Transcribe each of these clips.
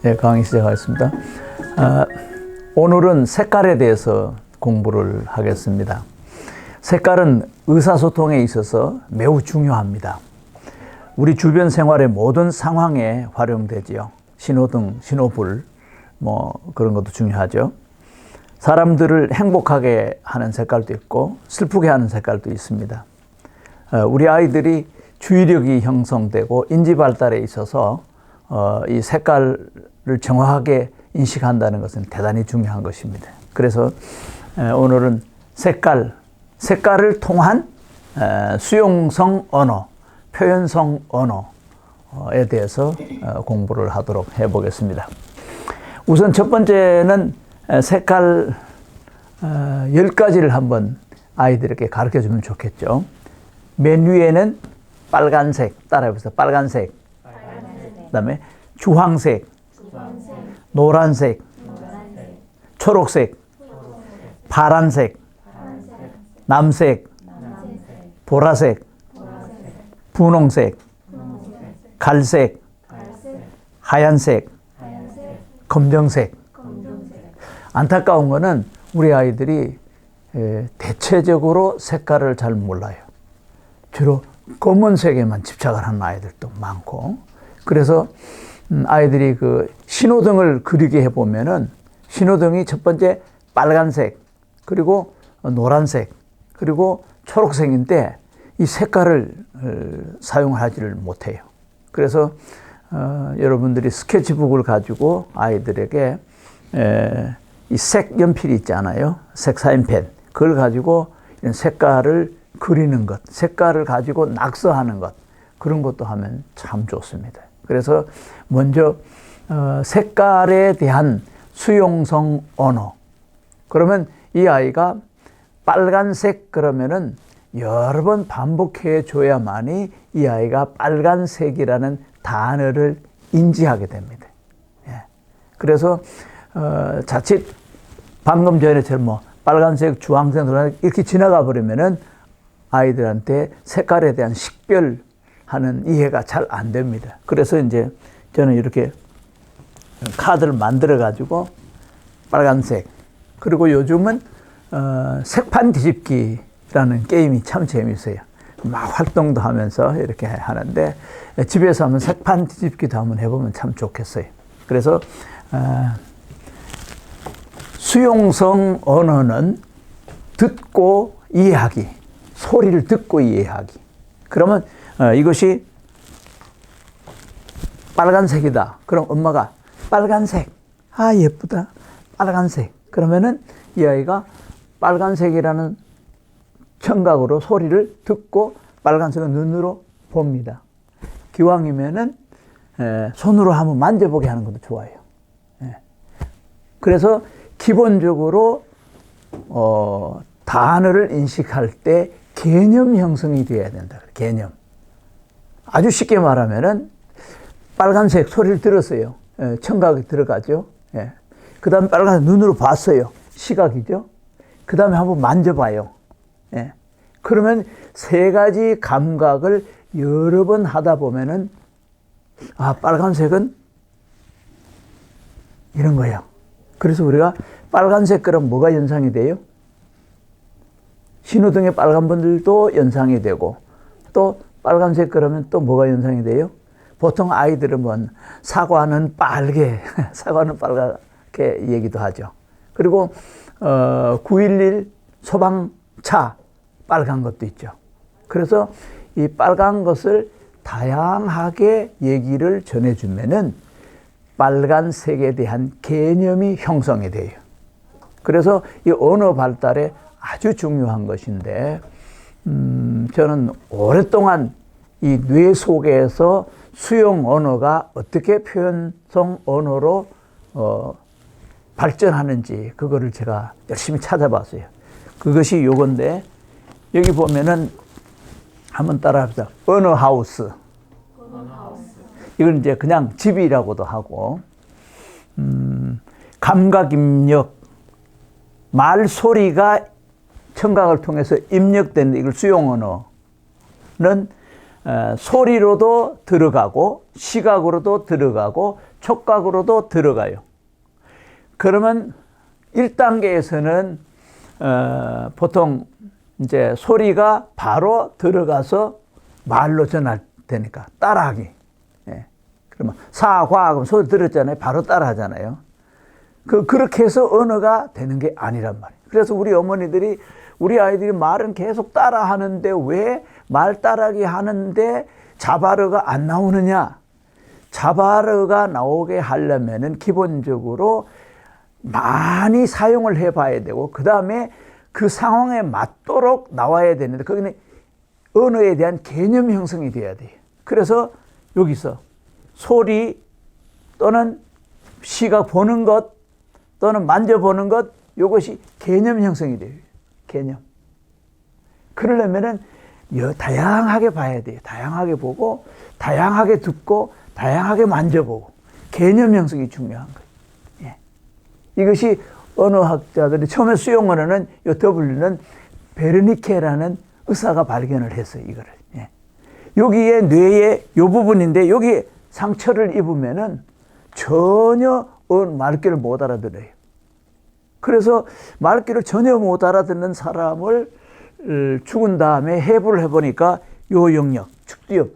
네, 강의 시작하겠습니다. 오늘은 색깔에 대해서 공부를 하겠습니다. 색깔은 의사소통에 있어서 매우 중요합니다. 우리 주변 생활의 모든 상황에 활용되지요. 신호등, 신호불, 그런 것도 중요하죠. 사람들을 행복하게 하는 색깔도 있고 슬프게 하는 색깔도 있습니다. 우리 아이들이 주의력이 형성되고 인지 발달에 있어서 이 색깔을 정확하게 인식한다는 것은 대단히 중요한 것입니다. 그래서 오늘은 색깔을 통한 수용성 언어, 표현성 언어에 대해서 공부를 하도록 해보겠습니다. 우선 첫 번째는 색깔 10가지를 한번 아이들에게 가르쳐 주면 좋겠죠. 맨 위에는 빨간색, 따라해보세요. 빨간색. 그다음에 주황색, 노란색, 초록색, 파란색, 남색, 보라색, 분홍색, 갈색, 하얀색, 검정색. 안타까운 거는 우리 아이들이 대체적으로 색깔을 잘 몰라요. 주로 검은색에만 집착을 하는 아이들도 많고, 그래서 아이들이 그 신호등을 그리게 해보면은 신호등이 첫 번째 빨간색, 그리고 노란색, 그리고 초록색인데 이 색깔을 사용하지를 못해요. 그래서 여러분들이 스케치북을 가지고 아이들에게 이 색 연필이 있잖아요. 색 사인펜. 그걸 가지고 이런 색깔을 그리는 것, 색깔을 가지고 낙서하는 것, 그런 것도 하면 참 좋습니다. 그래서 먼저 색깔에 대한 수용성 언어. 그러면 이 아이가 빨간색 그러면은 여러 번 반복해 줘야만이 이 아이가 빨간색이라는 단어를 인지하게 됩니다. 예. 그래서 자칫 방금 전에처럼 빨간색, 주황색, 노란색 이렇게 지나가 버리면은 아이들한테 색깔에 대한 식별하는 이해가 잘 안 됩니다. 그래서 이제 저는 이렇게 카드를 만들어 가지고 빨간색, 그리고 요즘은 색판 뒤집기라는 게임이 참 재밌어요. 막 활동도 하면서 이렇게 하는데 집에서 하면 색판 뒤집기도 한번 해보면 참 좋겠어요. 그래서 수용성 언어는 듣고 이해하기, 소리를 듣고 이해하기. 그러면 이것이 빨간색이다. 그럼 엄마가 빨간색, 아 예쁘다, 빨간색. 그러면은 이 아이가 빨간색이라는 청각으로 소리를 듣고 빨간색은 눈으로 봅니다. 기왕이면은 손으로 한번 만져보게 하는 것도 좋아요. 그래서 기본적으로 단어를 인식할 때 개념 형성이 되어야 된다. 개념. 아주 쉽게 말하면은 빨간색 소리를 들었어요. 청각이 들어가죠. 그 다음에 빨간색 눈으로 봤어요. 시각이죠. 그 다음에 한번 만져봐요. 그러면 세 가지 감각을 여러 번 하다 보면은 빨간색은 이런 거예요. 그래서 우리가 빨간색 그럼 뭐가 연상이 돼요? 신호등의 빨간 분들도 연상이 되고, 또 빨간색 그러면 또 뭐가 연상이 돼요? 보통 아이들은 사과는 빨개, 사과는 빨갛게 얘기도 하죠. 그리고 911 소방차 빨간 것도 있죠. 그래서 이 빨간 것을 다양하게 얘기를 전해주면은 빨간색에 대한 개념이 형성이 돼요. 그래서 이 언어 발달에 아주 중요한 것인데, 저는 오랫동안 이 뇌 속에서 수용 언어가 어떻게 표현성 언어로 발전하는지 그거를 제가 열심히 찾아봤어요. 그것이 요건데, 여기 보면은 한번 따라합시다. 언어하우스. 이건 이제 그냥 집이라고도 하고, 감각입력, 말소리가 청각을 통해서 입력되는 이걸 수용 언어는 소리로도 들어가고 시각으로도 들어가고 촉각으로도 들어가요. 그러면 1단계에서는 보통 이제 소리가 바로 들어가서 말로 전달되니까 따라하기. 예. 그러면 사과 그럼 소리 들었잖아요. 바로 따라하잖아요. 그렇게 해서 언어가 되는 게 아니란 말이에요. 그래서 우리 어머니들이 우리 아이들이 말은 계속 따라하는데 왜 말 따라하기 하는데 자바르가 안 나오느냐? 자바르가 나오게 하려면은 기본적으로 많이 사용을 해봐야 되고 그 다음에 그 상황에 맞도록 나와야 되는데 거기는 언어에 대한 개념 형성이 돼야 돼요. 그래서 여기서 소리 또는 시각 보는 것 또는 만져보는 것 이것이 개념 형성이 돼요. 개념. 그러려면은 다양하게 봐야 돼요. 다양하게 보고 다양하게 듣고 다양하게 만져보고 개념 형성이 중요한 거예요. 예. 이것이 언어학자들이 처음에 수용 언어는 이 W는 베르니케라는 의사가 발견을 했어요. 이거를. 예. 여기에 뇌의 이 부분인데 여기 상처를 입으면은 전혀 말귀를 못 알아들어요. 그래서 말귀를 전혀 못 알아듣는 사람을 죽은 다음에 해부를 해보니까 요 영역, 축두엽,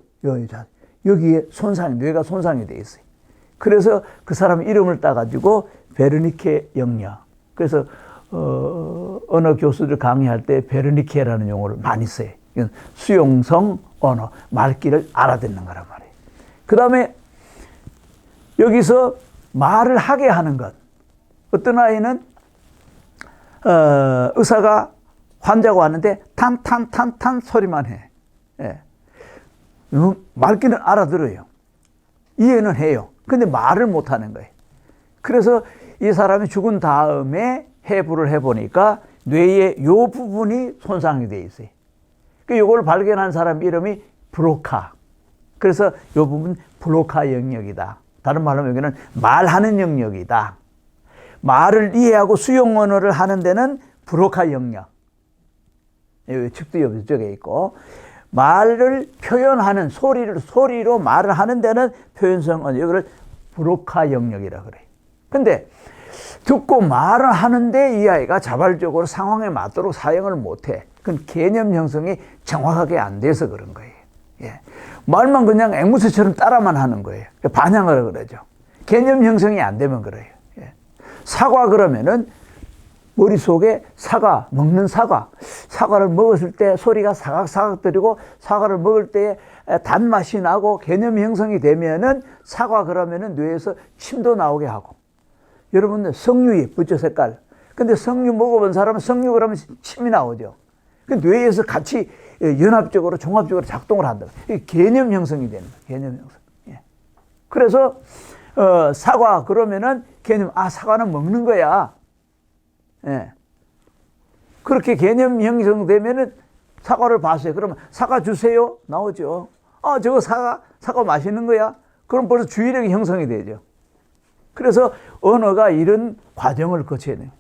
여기에 뇌가 손상이 되어 있어요. 그래서 그 사람 이름을 따가지고 베르니케 영역. 그래서 언어 교수들 강의할 때 베르니케라는 용어를 많이 써요. 이건 수용성 언어, 말귀를 알아듣는 거란 말이에요. 그 다음에 여기서 말을 하게 하는 것. 어떤 아이는 의사가 환자가 왔는데 탄 소리만 해. 예. 말귀는 알아들어요. 이해는 해요. 근데 말을 못 하는 거예요. 그래서 이 사람이 죽은 다음에 해부를 해보니까 뇌의 요 부분이 손상이 되어 있어요. 이걸 발견한 사람 이름이 브로카. 그래서 요 부분 브로카 영역이다. 다른 말로 하면 여기는 말하는 영역이다. 말을 이해하고 수용 언어를 하는 데는 브로카 영역. 여기 측두엽 이쪽에 있고 말을 표현하는 소리로 말을 하는 데는 표현성 언어. 여기를 브로카 영역이라 그래요. 근데 듣고 말을 하는데 이 아이가 자발적으로 상황에 맞도록 사용을 못해. 그건 개념 형성이 정확하게 안 돼서 그런 거예요. 예. 말만 그냥 앵무새처럼 따라만 하는 거예요. 반향을 그러죠. 개념 형성이 안 되면 그래요. 예. 사과 그러면은 머릿속에 먹는 사과를 먹었을 때 소리가 사각사각 들리고 사과를 먹을 때 단맛이 나고 개념 형성이 되면은 사과 그러면은 뇌에서 침도 나오게 하고. 여러분들 석류 예쁘죠, 색깔. 근데 석류 먹어본 사람은 석류 그러면 침이 나오죠. 그 뇌에서 같이 연합적으로 종합적으로 작동을 한다. 이게 개념 형성이 되는 거예요. 개념 형성. 예. 그래서 사과 그러면은 개념 사과는 먹는 거야. 예. 그렇게 개념 형성되면은 사과를 봤어요. 그러면 사과 주세요. 나오죠. 저거 사과 맛있는 거야. 그럼 벌써 주의력이 형성이 되죠. 그래서 언어가 이런 과정을 거쳐야 돼요.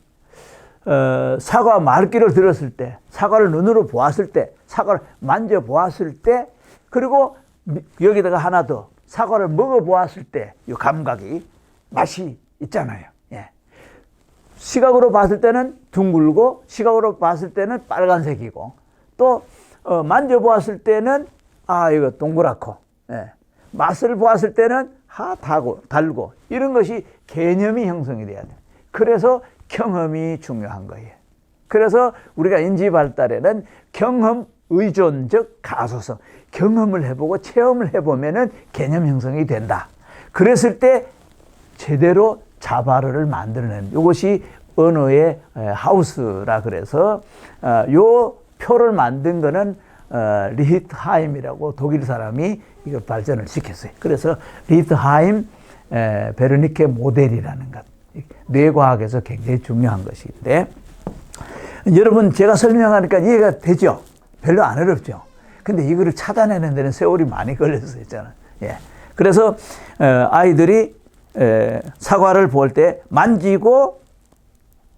사과 말귀를 들었을 때, 사과를 눈으로 보았을 때, 사과를 만져보았을 때, 그리고 여기다가 하나 더, 사과를 먹어보았을 때, 이 감각이 맛이 있잖아요. 예. 시각으로 봤을 때는 둥글고, 시각으로 봤을 때는 빨간색이고, 또 만져보았을 때는 이거 동그랗고, 예. 맛을 보았을 때는 달고 이런 것이 개념이 형성이 돼야 돼요. 그래서 경험이 중요한 거예요. 그래서 우리가 인지 발달에는 경험 의존적 가소성, 경험을 해보고 체험을 해보면은 개념 형성이 된다. 그랬을 때 제대로 자바르를 만들어내는 이것이 언어의 하우스라 그래서 요 표를 만든 거는 리히트하임이라고 독일 사람이 이걸 발전을 시켰어요. 그래서 리히트하임 베르니케 모델이라는 것, 뇌과학에서 굉장히 중요한 것인데, 여러분 제가 설명하니까 이해가 되죠? 별로 안 어렵죠? 근데 이거를 찾아내는 데는 세월이 많이 걸려서 있잖아요. 예. 그래서 아이들이 사과를 볼 때 만지고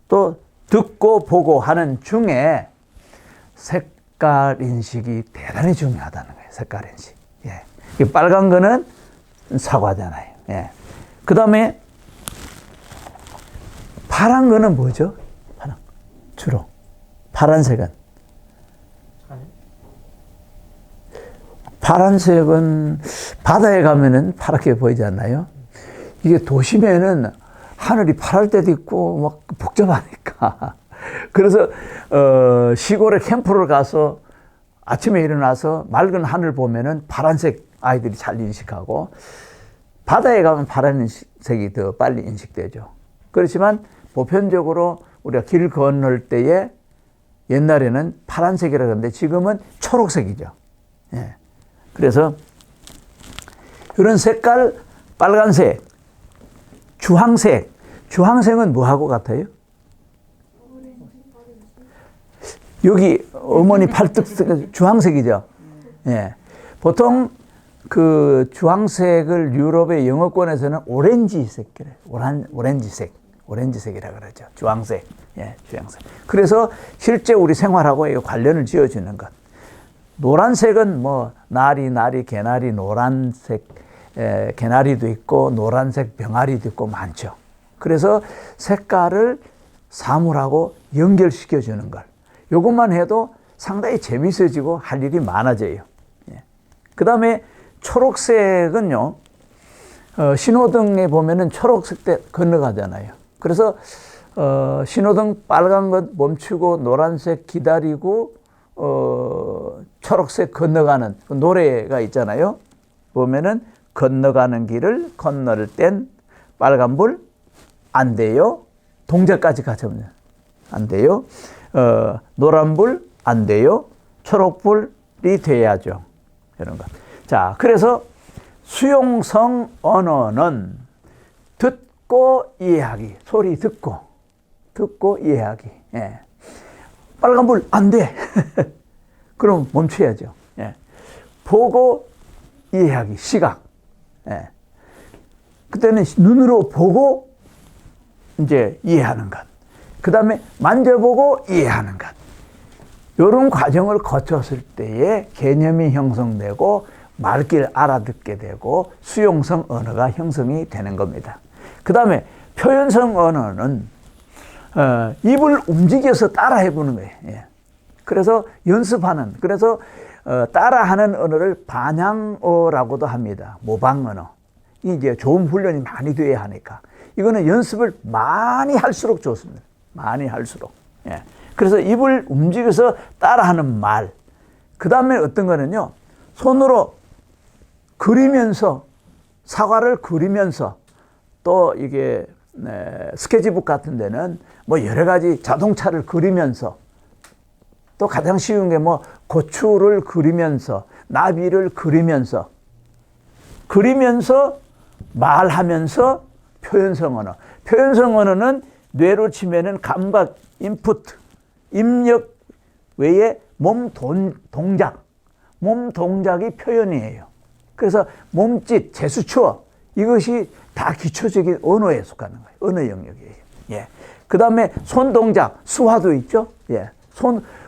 또 듣고 보고 하는 중에 색깔 인식이 대단히 중요하다는 거예요. 색깔 인식. 예. 이 빨간 거는 사과잖아요. 예. 그 다음에 파란 거는 뭐죠? 파란. 주로. 파란색은. 파란색은 바다에 가면은 파랗게 보이지 않나요? 이게 도심에는 하늘이 파랄 때도 있고 막 복잡하니까. 그래서 시골에 캠프를 가서 아침에 일어나서 맑은 하늘 보면은 파란색 아이들이 잘 인식하고, 바다에 가면 파란색이 더 빨리 인식되죠. 그렇지만 보편적으로 우리가 길 건널 때에 옛날에는 파란색이라 그러는데 지금은 초록색이죠. 예. 그래서 이런 색깔, 빨간색, 주황색. 주황색은 뭐하고 같아요? 여기 어머니 팔뚝 주황색이죠. 예. 보통 그 주황색을 유럽의 영어권에서는 오렌지색, 오렌지색이라 그러죠. 주황색. 예, 주황색. 그래서 실제 우리 생활하고 이거 관련을 지어주는 것. 노란색은 뭐 나리, 개나리, 노란색, 개나리도 있고 노란색 병아리도 있고 많죠. 그래서 색깔을 사물하고 연결시켜 주는 걸. 이것만 해도 상당히 재밌어지고 할 일이 많아져요. 예. 그 다음에 초록색은요, 신호등에 보면은 초록색 때 건너가잖아요. 그래서 신호등 빨간 것 멈추고 노란색 기다리고 초록색 건너가는 그 노래가 있잖아요. 보면은 건너가는 길을 건널 땐 빨간불 안 돼요. 동작까지 가져오면 안 돼요. 노란불 안 돼요. 초록불이 돼야죠. 이런 것. 자, 그래서 수용성 언어는 듣고 이해하기. 소리 듣고 이해하기. 예. 빨간불 안 돼. 그럼 멈춰야죠. 예. 보고 이해하기. 시각. 예. 그때는 눈으로 보고 이제 이해하는 것. 그 다음에 만져보고 이해하는 것. 이런 과정을 거쳤을 때에 개념이 형성되고 말귀를 알아듣게 되고 수용성 언어가 형성이 되는 겁니다. 그 다음에 표현성 언어는 입을 움직여서 따라해보는 거예요. 예. 그래서 연습하는, 그래서 따라하는 언어를 반향어라고도 합니다. 모방 언어. 이제 좋은 훈련이 많이 돼야 하니까. 이거는 연습을 많이 할수록 좋습니다. 많이 할수록. 예. 그래서 입을 움직여서 따라하는 말. 그 다음에 어떤 거는요, 손으로 그리면서, 사과를 그리면서, 또 이게 스케치북 같은 데는 뭐 여러 가지 자동차를 그리면서, 또 가장 쉬운 게 뭐 고추를 그리면서, 나비를 그리면서 말하면서 표현성 언어. 표현성 언어는 뇌로 치면은 감각, 인풋, 입력 외에 몸 동작이 표현이에요. 그래서 몸짓, 제스처, 이것이 다 기초적인 언어에 속하는 거예요. 언어 영역이에요. 예. 그 다음에 손 동작, 수화도 있죠. 예.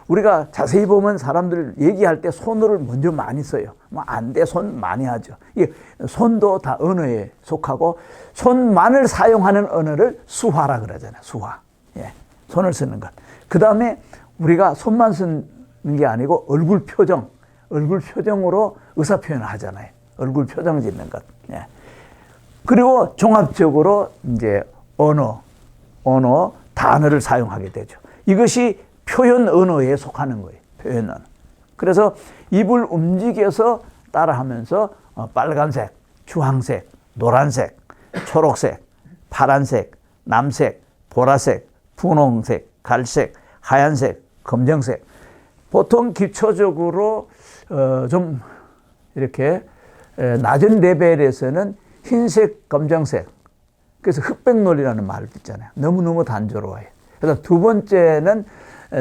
우리가 자세히 보면 사람들 얘기할 때 손을 먼저 많이 써요. 뭐 안 돼, 손 많이 하죠. 이 손도 다 언어에 속하고, 손만을 사용하는 언어를 수화라 그러잖아요. 수화. 예. 손을 쓰는 것. 그 다음에 우리가 손만 쓰는 게 아니고 얼굴 표정으로 의사 표현을 하잖아요. 얼굴 표정 짓는 것. 예. 그리고 종합적으로 이제 언어, 단어를 사용하게 되죠. 이것이 표현 언어에 속하는 거예요. 표현 언어. 그래서 입을 움직여서 따라하면서 빨간색, 주황색, 노란색, 초록색, 파란색, 남색, 보라색, 분홍색, 갈색, 하얀색, 검정색. 보통 기초적으로 좀 이렇게 낮은 레벨에서는 흰색, 검정색. 그래서 흑백놀이라는 말을 듣잖아요. 너무너무 단조로워요. 그래서 두 번째는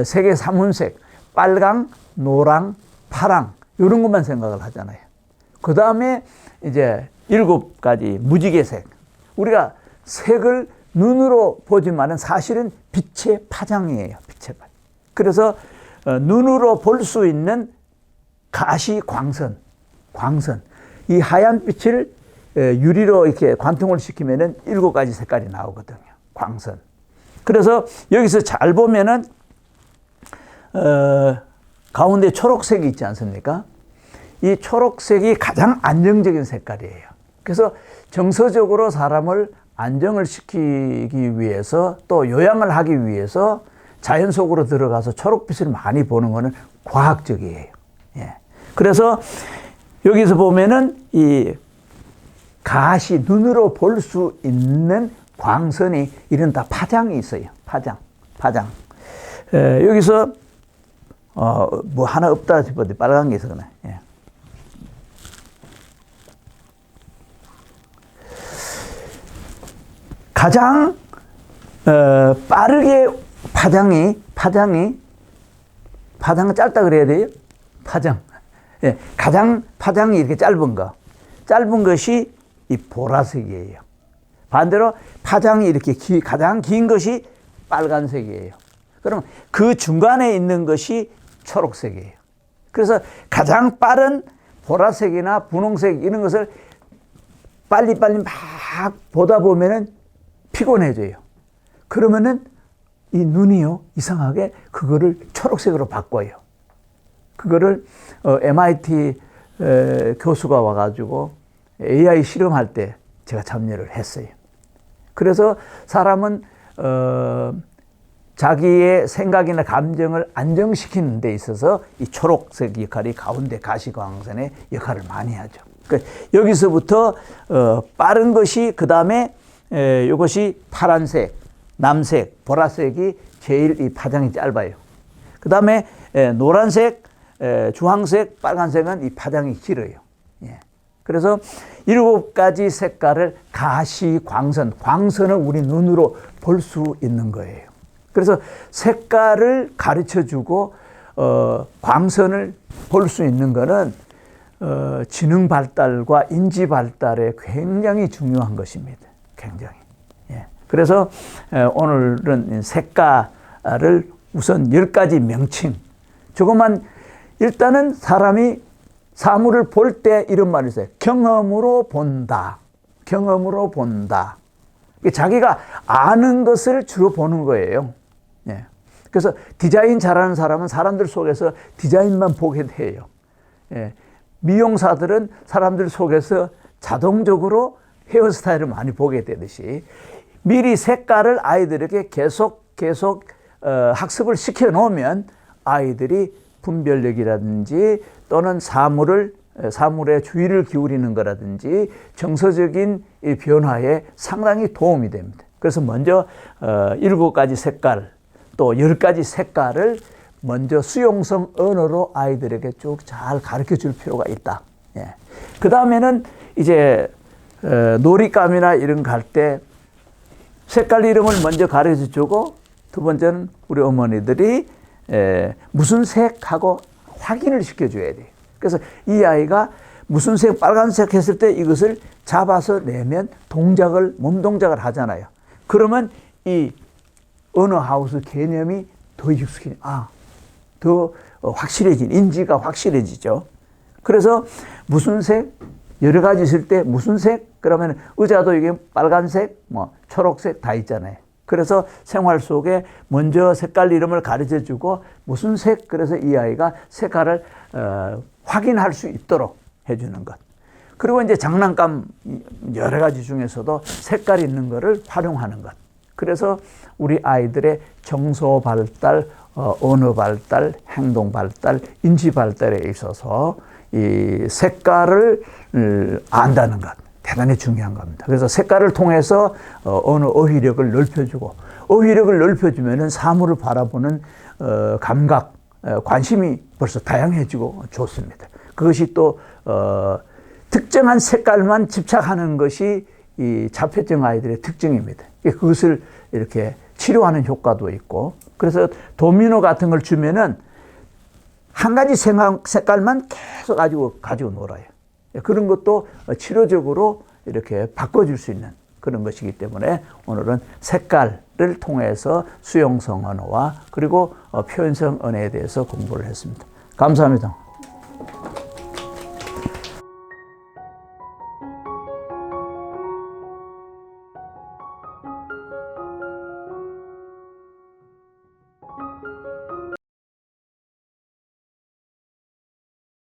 색의 삼운색, 빨강, 노랑, 파랑, 이런 것만 생각을 하잖아요. 그 다음에 이제 7가지 무지개색. 우리가 색을 눈으로 보지만은 사실은 빛의 파장이에요. 빛의 파장. 그래서 눈으로 볼 수 있는 가시광선, 광선. 이 하얀 빛을 유리로 이렇게 관통을 시키면은 7가지 색깔이 나오거든요. 광선. 그래서 여기서 잘 보면은 가운데 초록색이 있지 않습니까? 이 초록색이 가장 안정적인 색깔이에요. 그래서 정서적으로 사람을 안정을 시키기 위해서 또 요양을 하기 위해서 자연 속으로 들어가서 초록빛을 많이 보는 것은 과학적이에요. 예. 그래서 여기서 보면은 이 가시, 눈으로 볼 수 있는 광선이 이런 다 파장이 있어요. 파장. 여기서 뭐 하나 없다 싶었는데 빨간 게 있어 그네. 예. 가장 빠르게 파장은 짧다 그래야 돼요? 파장. 예, 가장 파장이 이렇게 짧은 것이 이 보라색이에요. 반대로 파장이 이렇게 가장 긴 것이 빨간색이에요. 그럼 그 중간에 있는 것이 초록색이에요. 그래서 가장 빠른 보라색이나 분홍색 이런 것을 빨리빨리 막 보다 보면은 피곤해져요. 그러면은 이 눈이요, 이상하게 그거를 초록색으로 바꿔요. 그거를 MIT 교수가 와가지고 AI 실험할 때 제가 참여를 했어요. 그래서 사람은 자기의 생각이나 감정을 안정시키는 데 있어서 이 초록색 역할이 가운데 가시광선의 역할을 많이 하죠. 그러니까 여기서부터 빠른 것이 그 다음에 이것이 파란색, 남색, 보라색이 제일 이 파장이 짧아요. 그 다음에 노란색, 주황색, 빨간색은 이 파장이 길어요. 예. 그래서 7가지 색깔을 가시광선, 광선을 우리 눈으로 볼 수 있는 거예요. 그래서 색깔을 가르쳐주고 광선을 볼 수 있는 거는 지능 발달과 인지 발달에 굉장히 중요한 것입니다. 굉장히. 예. 그래서 오늘은 색깔을 우선 10가지 명칭. 조금만 일단은 사람이 사물을 볼 때 이런 말이 있어요. 경험으로 본다. 경험으로 본다. 자기가 아는 것을 주로 보는 거예요. 예. 그래서 디자인 잘하는 사람은 사람들 속에서 디자인만 보게 돼요. 예. 미용사들은 사람들 속에서 자동적으로 헤어스타일을 많이 보게 되듯이 미리 색깔을 아이들에게 계속 학습을 시켜 놓으면 아이들이 분별력이라든지 또는 사물에 주의를 기울이는 거라든지 정서적인 이 변화에 상당히 도움이 됩니다. 그래서 먼저 7가지 색깔 또 10가지 색깔을 먼저 수용성 언어로 아이들에게 쭉 잘 가르쳐 줄 필요가 있다. 예. 그 다음에는 이제 놀잇감이나 이런 거 할 때 색깔 이름을 먼저 가르쳐 주고 두 번째는 우리 어머니들이 무슨 색하고 확인을 시켜줘야 돼요. 그래서 이 아이가 무슨 색, 빨간색 했을 때 이것을 잡아서 내면 몸 동작을 하잖아요. 그러면 이 언어하우스 개념이 더 익숙해져. 더 인지가 확실해지죠. 그래서 무슨 색, 여러 가지 있을 때 무슨 색, 그러면 의자도 이게 빨간색, 초록색 다 있잖아요. 그래서 생활 속에 먼저 색깔 이름을 가르쳐 주고 무슨 색, 그래서 이 아이가 색깔을 확인할 수 있도록 해주는 것. 그리고 이제 장난감 여러 가지 중에서도 색깔 있는 거를 활용하는 것. 그래서 우리 아이들의 정서 발달, 언어 발달, 행동 발달, 인지 발달에 있어서 이 색깔을 안다는 것. 대단히 중요한 겁니다. 그래서 색깔을 통해서 어휘력을 넓혀주고, 어휘력을 넓혀주면은 사물을 바라보는 감각, 관심이 벌써 다양해지고 좋습니다. 그것이 또 특정한 색깔만 집착하는 것이 이 자폐증 아이들의 특징입니다. 그것을 이렇게 치료하는 효과도 있고, 그래서 도미노 같은 걸 주면은 한 가지 색깔만 계속 가지고 놀아요. 그런 것도 치료적으로 이렇게 바꿔줄 수 있는 그런 것이기 때문에 오늘은 색깔을 통해서 수용성 언어와 그리고 표현성 언어에 대해서 공부를 했습니다. 감사합니다.